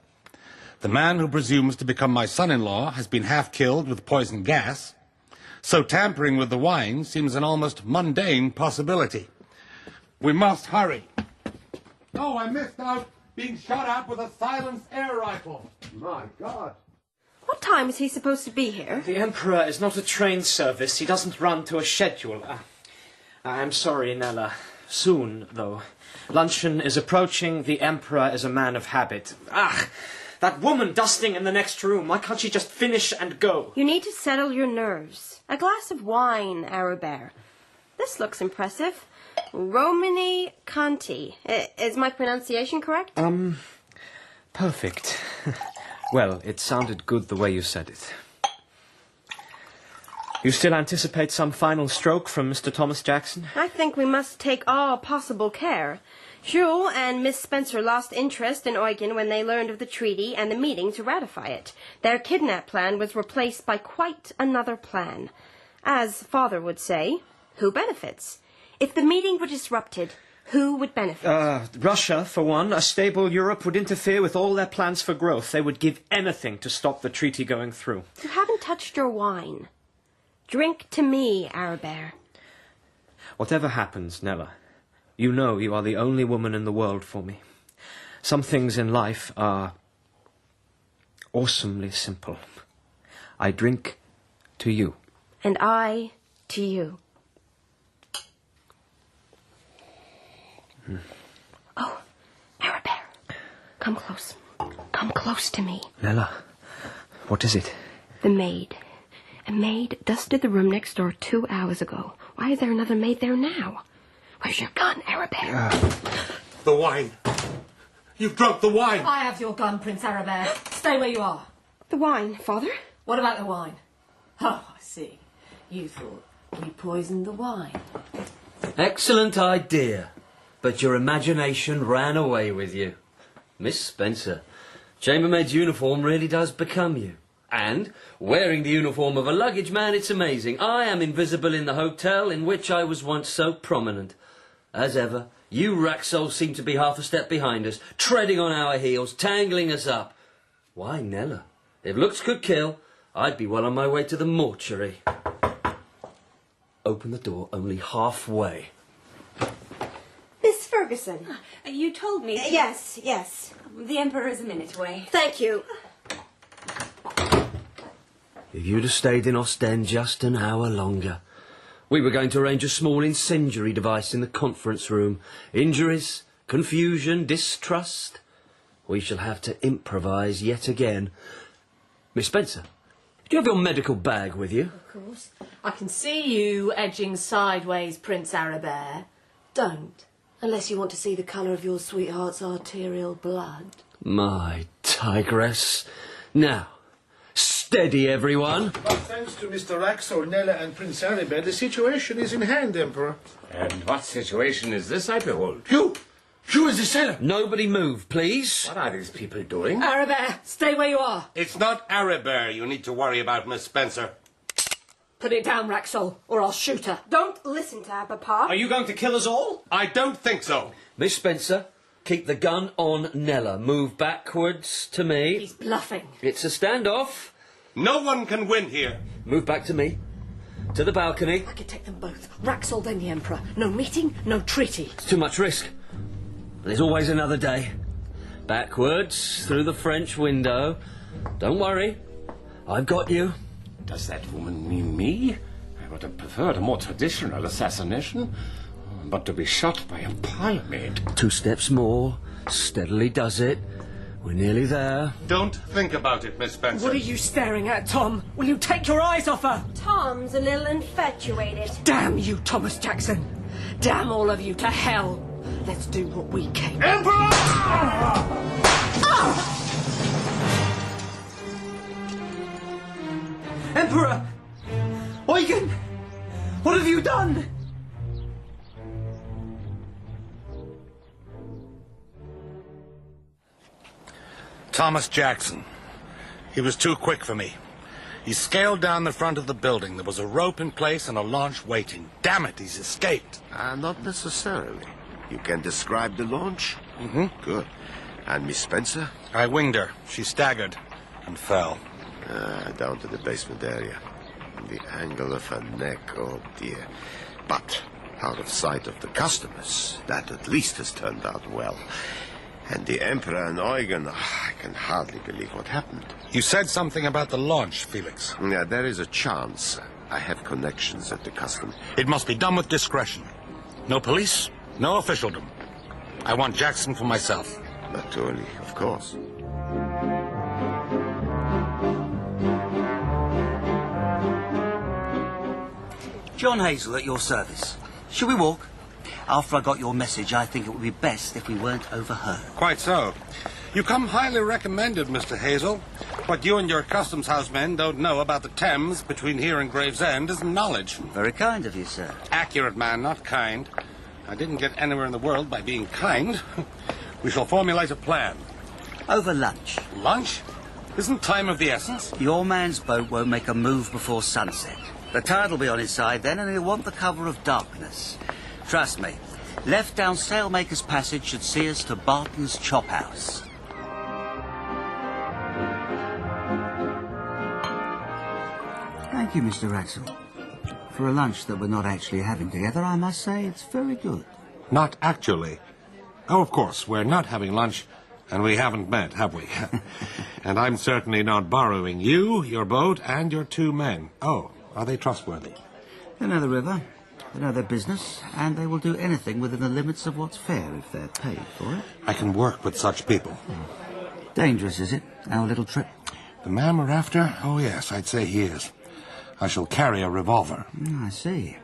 The man who presumes to become my son-in-law has been half killed with poison gas. So tampering with the wine seems an almost mundane possibility. We must hurry. Oh, I missed out being shot at with a silenced air rifle. My God. What time is he supposed to be here? The Emperor is not a train service. He doesn't run to a schedule. I'm sorry, Nella. Soon, though. Luncheon is approaching. The Emperor is a man of habit. That woman dusting in the next room. Why can't she just finish and go? You need to settle your nerves. A glass of wine, Arabert. This looks impressive. Romane Conti. Is my pronunciation correct? Perfect. Well, it sounded good the way you said it. You still anticipate some final stroke from Mr. Thomas Jackson? I think we must take all possible care. Jules and Miss Spencer lost interest in Eugen when they learned of the treaty and the meeting to ratify it. Their kidnap plan was replaced by quite another plan. As Father would say, who benefits? If the meeting were disrupted, who would benefit? Russia, for one. A stable Europe would interfere with all their plans for growth. They would give anything to stop the treaty going through. You haven't touched your wine. Drink to me, Arabert. Whatever happens, Nella, you know you are the only woman in the world for me. Some things in life are awesomely simple. I drink to you. And I to you. Oh, Arabelle, come close. Come close to me. Nella, what is it? The maid. A maid dusted the room next door 2 hours ago. Why is there another maid there now? Where's your gun, Arabelle? The wine. You've drunk the wine. I have your gun, Prince Arabelle. Stay where you are. The wine, Father? What about the wine? Oh, I see. You thought we poisoned the wine. Excellent idea. But your imagination ran away with you. Miss Spencer, chambermaid's uniform really does become you. And, wearing the uniform of a luggage man, it's amazing. I am invisible in the hotel in which I was once so prominent. As ever, you Raxol seem to be half a step behind us, treading on our heels, tangling us up. Why, Nella, if looks could kill, I'd be well on my way to the mortuary. Open the door only halfway. Miss Ferguson. You told me... Yes, yes. The Emperor is a minute away. Thank you. If you'd have stayed in Ostend just an hour longer. We were going to arrange a small incendiary device in the conference room. Injuries, confusion, distrust. We shall have to improvise yet again. Miss Spencer, do you have your medical bag with you? Of course. I can see you edging sideways, Prince Arabelle. Don't, unless you want to see the colour of your sweetheart's arterial blood. My tigress. Now, steady, everyone. But thanks to Mr. Raxol, Nella, and Prince Arabelle, the situation is in hand, Emperor. And what situation is this I behold? You as the sailor. Nobody move, please. What are these people doing? Arabelle, stay where you are. It's not Arabelle you need to worry about, Miss Spencer. Put it down, Raxol, or I'll shoot her. Don't listen to her, Papa. Are you going to kill us all? I don't think so. Miss Spencer, keep the gun on Nella. Move backwards to me. He's bluffing. It's a standoff. No one can win here. Move back to me. To the balcony. I could take them both. Raxol, then the Emperor. No meeting, no treaty. It's too much risk. There's always another day. Backwards, through the French window. Don't worry. I've got you. Does that woman mean me? I would have preferred a more traditional assassination. But to be shot by a parlourmaid. 2 steps more. Steadily does it. We're nearly there. Don't think about it, Miss Spencer. What are you staring at, Tom? Will you take your eyes off her? Tom's a little infatuated. Damn you, Thomas Jackson. Damn all of you to hell. Let's do what we came. Emperor! Emperor! Eugen! What have you done? Thomas Jackson. He was too quick for me. He scaled down the front of the building. There was a rope in place and a launch waiting. Damn it, he's escaped. Not necessarily. You can describe the launch? Mm-hmm. Good. And Miss Spencer? I winged her. She staggered and fell. Down to the basement area. The angle of her neck, oh dear. But out of sight of the customers. That at least has turned out well. And the Emperor and Eugen, I can hardly believe what happened. You said something about the launch, Felix. Yeah, there is a chance. I have connections at the custom. It must be done with discretion. No police, no officialdom. I want Jackson for myself. Not too early, of course. John Hazel at your service. Shall we walk? After I got your message, I think it would be best if we weren't overheard. Quite so. You come highly recommended, Mr. Hazel. What you and your customs house men don't know about the Thames between here and Gravesend is knowledge. Very kind of you, sir. Accurate, man, not kind. I didn't get anywhere in the world by being kind. We shall formulate a plan. Over lunch. Lunch? Isn't time of the essence? Your man's boat won't make a move before sunset. The tide will be on his side then, and he'll want the cover of darkness. Trust me, left down Sailmaker's Passage should see us to Barton's Chop House. Thank you, Mr. Raxol. For a lunch that we're not actually having together, I must say it's very good. Not actually. Oh, of course, we're not having lunch, And we haven't met, have we? And I'm certainly not borrowing you, your boat, and your 2 men. Oh, are they trustworthy? They know the river, they know their business, and they will do anything within the limits of what's fair if they're paid for it. I can work with such people. Dangerous, is it, our little trip? The man we're after? Oh, yes, I'd say he is. I shall carry a revolver. I see.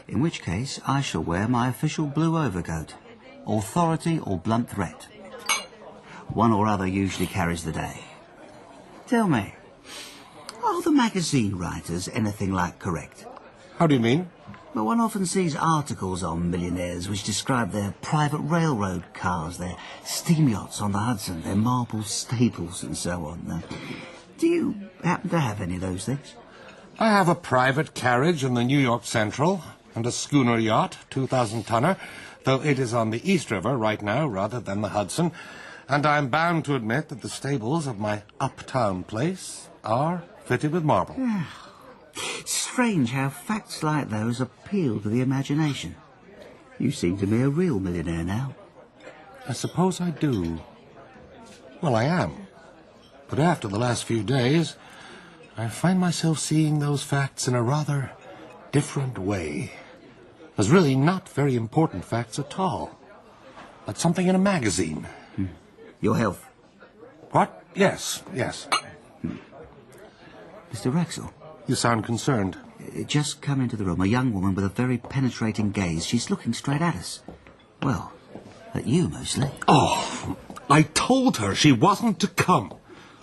In which case, I shall wear my official blue overcoat. Authority or blunt threat. One or other usually carries the day. Tell me, are the magazine writers anything like correct? How do you mean? Well, one often sees articles on millionaires which describe their private railroad cars, their steam yachts on the Hudson, their marble stables and so on. Do you happen to have any of those things? I have a private carriage in the New York Central and a schooner yacht, 2,000-tonner, though it is on the East River right now rather than the Hudson, and I'm bound to admit that the stables of my uptown place are fitted with marble. Strange how facts like those appeal to the imagination. You seem to be a real millionaire now. I suppose I do. Well, I am. But after the last few days, I find myself seeing those facts in a rather different way. As really not very important facts at all. Like something in a magazine. Your health? What? Yes. Mr. Wraxall? You sound concerned. Just come into the room, a young woman with a very penetrating gaze. She's looking straight at us. Well, at you mostly. Oh, I told her she wasn't to come.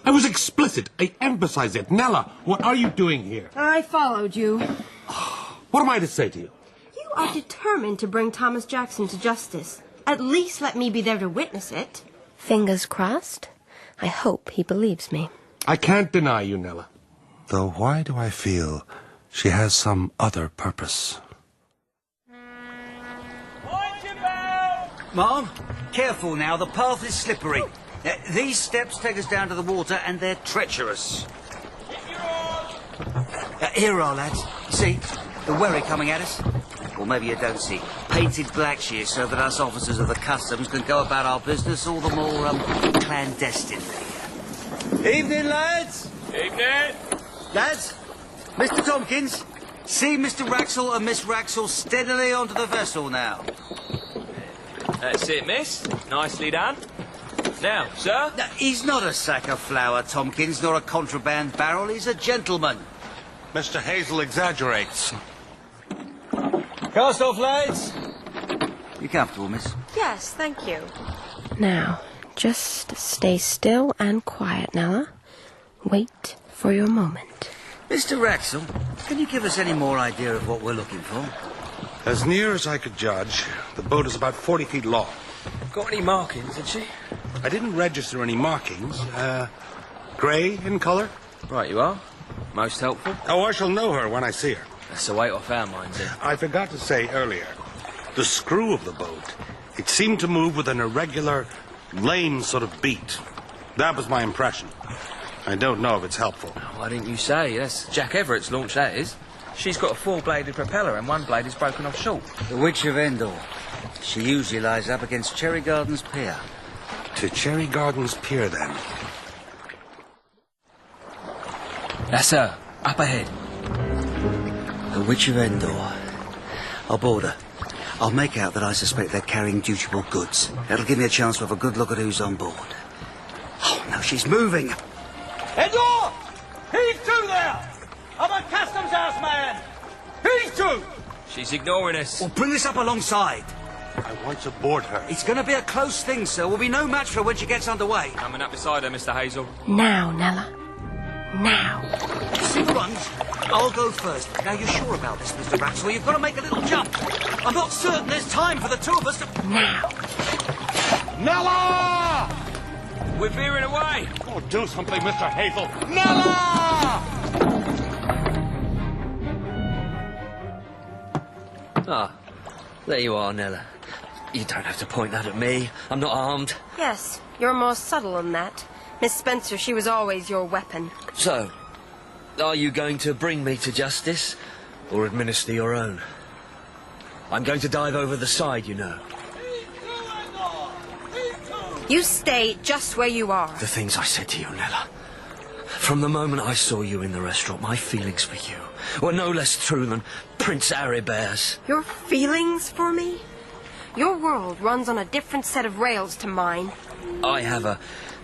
I was explicit. I emphasize it. Nella, what are you doing here? I followed you. What am I to say to you? You are determined to bring Thomas Jackson to justice. At least let me be there to witness it. Fingers crossed. I hope he believes me. I can't deny you, Nella. Though why do I feel she has some other purpose? Mom, careful now. The path is slippery. These steps take us down to the water, and they're treacherous. Here are, lads. See, the wherry coming at us. Or maybe you don't see. Painted black she is, so that us officers of the customs can go about our business all the more clandestinely. Evening, lads. Evening. Lads, Mr. Tompkins, see Mr. Wraxall and Miss Wraxall steadily onto the vessel now. That's it, miss. Nicely done. Now, sir? He's not a sack of flour, Tompkins, nor a contraband barrel. He's a gentleman. Mr. Hazel exaggerates. Cast off, lads. You comfortable, miss? Yes, thank you. Now, just stay still and quiet, Nella. Wait for your moment. Mr. Wraxall, can you give us any more idea of what we're looking for? As near as I could judge, the boat is about 40 feet long. Got any markings, did she? I didn't register any markings. Grey in colour? Right you are. Most helpful. Oh, I shall know her when I see her. That's the weight off our minds, then. I forgot to say earlier, the screw of the boat, it seemed to move with an irregular, lame sort of beat. That was my impression. I don't know if it's helpful. Why didn't you say? That's Jack Everett's launch, that is. She's got a 4-bladed propeller and one blade is broken off short. The Witch of Endor. She usually lies up against Cherry Gardens Pier. To Cherry Gardens Pier, then. That's her. Up ahead. The Witch of Endor. I'll board her. I'll make out that I suspect they're carrying dutiable goods. That'll give me a chance to have a good look at who's on board. Oh, no, she's moving. Endor! Heave to there! I'm a customs house man! Heave to! She's ignoring us. Well, bring this up alongside. I want to board her. It's going to be a close thing, sir. We'll be no match for her when she gets underway. Coming up beside her, Mr. Hazel. Now, Nella. Now. See the runs? I'll go first. Now, you're sure about this, Mr. Wraxall? You've got to make a little jump. I'm not certain there's time for the two of us to... Now. Nella! We're veering away. Oh, do something, Mr. Hazel. Nella! Ah, there you are, Nella. You don't have to point that at me. I'm not armed. Yes, you're more subtle than that. Miss Spencer, she was always your weapon. So, are you going to bring me to justice or administer your own? I'm going to dive over the side, you know. You stay just where you are. The things I said to you, Nella. From the moment I saw you in the restaurant, my feelings for you were no less true than Prince Aribert's. Your feelings for me? Your world runs on a different set of rails to mine. I have a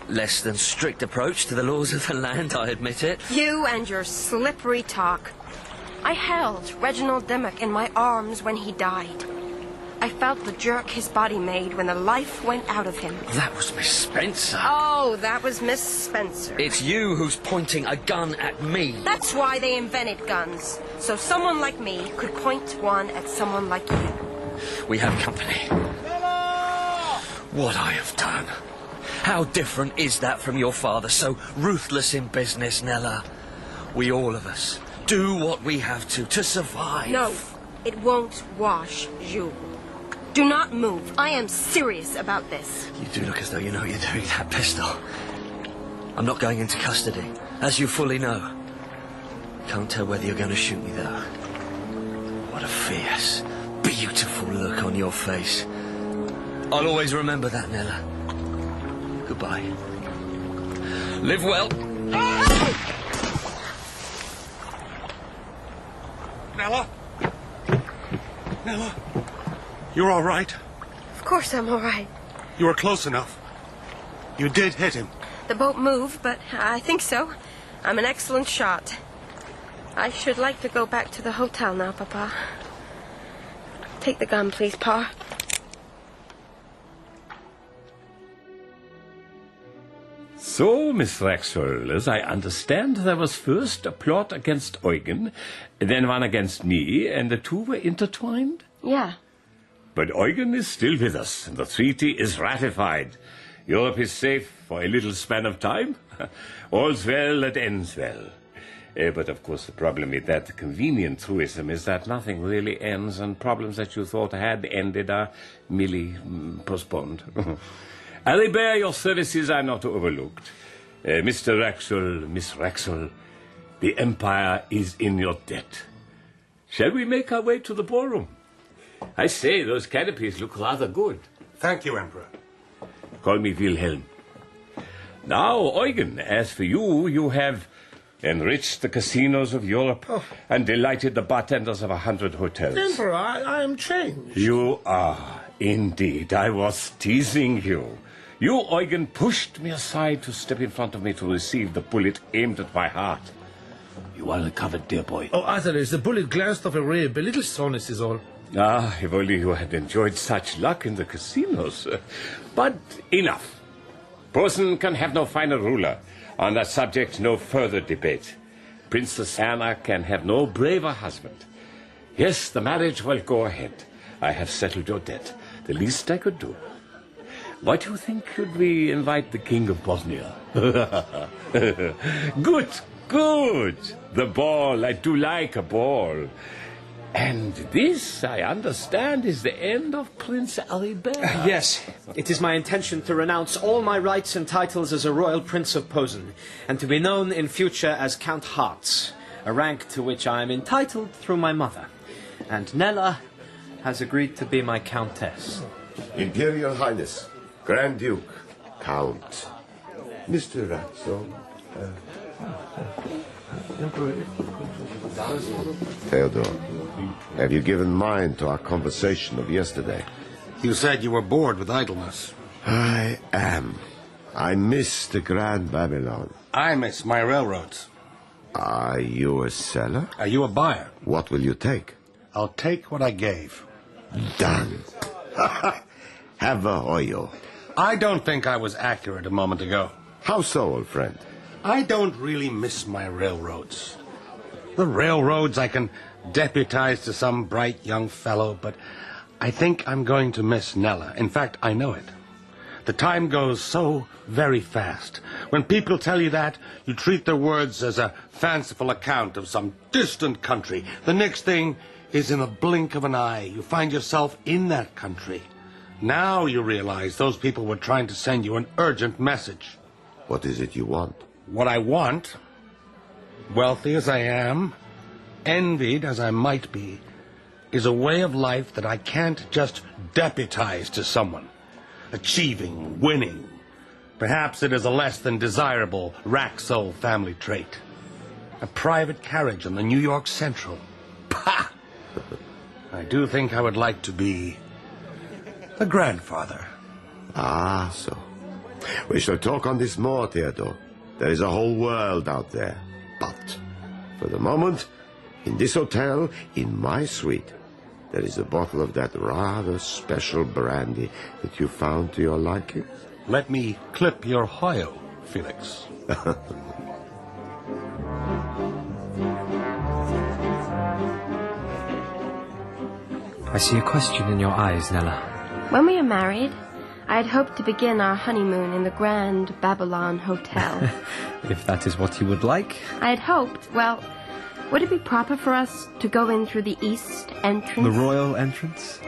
less than strict approach to the laws of the land, I admit it. You and your slippery talk. I held Reginald Dimmock in my arms when he died. I felt the jerk his body made when the life went out of him. That was Miss Spencer. Oh, that was Miss Spencer. It's you who's pointing a gun at me. That's why they invented guns. So someone like me could point one at someone like you. We have company. What I have done. How different is that from your father, so ruthless in business, Nella? We all of us do what we have to survive. No, it won't wash, Jules. Do not move. I am serious about this. You do look as though you know you're doing that, Pistol. I'm not going into custody, as you fully know. Can't tell whether you're going to shoot me, though. What a fierce, beautiful look on your face. I'll always remember that, Nella. Goodbye. Live well. Nella? Nella? You're all right? Of course I'm all right. You were close enough. You did hit him. The boat moved, but I think so. I'm an excellent shot. I should like to go back to the hotel now, Papa. Take the gun, please, Pa. So, Miss Wraxall, as I understand, there was first a plot against Eugen, then one against me, and the two were intertwined? Yeah. But Eugen is still with us, and the treaty is ratified. Europe is safe for a little span of time. All's well that ends well. But of course the problem with that convenient truism is that nothing really ends, and problems that you thought had ended are merely postponed. Aribert, your services are not overlooked. Mr. Wraxall, Miss Wraxall, the Empire is in your debt. Shall we make our way to the ballroom? I say, those canopies look rather good. Thank you, Emperor. Call me Wilhelm. Now, Eugen, as for you, you have enriched the casinos of Europe and delighted the bartenders of 100 hotels. Emperor, I am changed. You are, indeed. I was teasing you. You, Eugen, pushed me aside to step in front of me to receive the bullet aimed at my heart. You are recovered, dear boy. Oh, Atheres, the bullet glanced off a rib. A little soreness is all. Ah, if only you had enjoyed such luck in the casinos. But enough. Posen can have no final ruler. On that subject, no further debate. Princess Anna can have no braver husband. Yes, the marriage will go ahead. I have settled your debt. The least I could do. What do you think? Should we invite the King of Bosnia? Good, good. The ball. I do like a ball. And this, I understand, is the end of Prince Aribert. Yes, it is my intention to renounce all my rights and titles as a royal prince of Posen, and to be known in future as Count Hartz, a rank to which I am entitled through my mother. And Nella has agreed to be my countess. Imperial Highness, Grand Duke, Count, Mr. Wraxall. Theodore, have you given mind to our conversation of yesterday? You said you were bored with idleness. I am. I miss the Grand Babylon. I miss my railroads. Are you a seller? Are you a buyer? What will you take? I'll take what I gave. Done. Have a hoyo. I don't think I was accurate a moment ago. How so, old friend? I don't really miss my railroads. The railroads I can deputize to some bright young fellow, but I think I'm going to miss Nella. In fact, I know it. The time goes so very fast. When people tell you that, you treat their words as a fanciful account of some distant country. The next thing is in a blink of an eye. You find yourself in that country. Now you realize those people were trying to send you an urgent message. What is it you want? What I want, wealthy as I am, envied as I might be, is a way of life that I can't just deputize to someone. Achieving, winning, Perhaps it is a less than desirable Raxol family trait. A private carriage on the New York Central. Pah! I do think I would like to be a grandfather. Ah, so. We shall talk on this more, Theodore. There is a whole world out there. But, for the moment, in this hotel, in my suite, there is a bottle of that rather special brandy that you found to your liking. Let me clip your Hoyo, Felix. I see a question in your eyes, Nella. When we are married, I had hoped to begin our honeymoon in the Grand Babylon Hotel. If that is what you would like. I had hoped, well, would it be proper for us to go in through the east entrance? The royal entrance?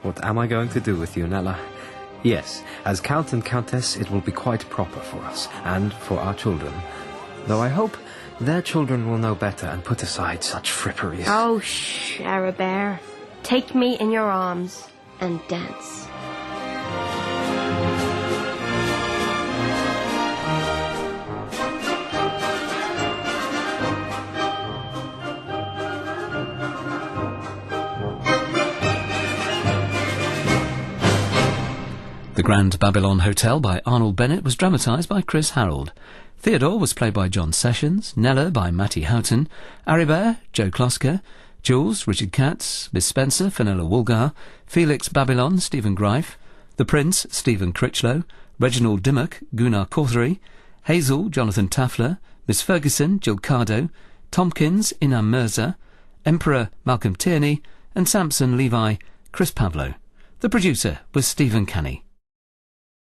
What am I going to do with you, Nella? Yes, as Count and Countess, it will be quite proper for us, and for our children. Though I hope their children will know better and put aside such fripperies. Oh, shh, Arabelle. Take me in your arms and dance. The Grand Babylon Hotel by Arnold Bennett was dramatised by Chris Harold. Theodore was played by John Sessions, Nella by Matty Houghton, Aribert, Joe Klosker, Jules, Richard Katz, Miss Spencer, Fenella Woolgar, Felix Babylon, Stephen Greif, The Prince, Stephen Critchlow, Reginald Dimmock, Gunnar Cawthorey, Hazel, Jonathan Taffler, Miss Ferguson, Jill Cardo, Tompkins, Inam Mirza, Emperor, Malcolm Tierney, and Samson, Levi, Chris Pavlo. The producer was Stephen Canny.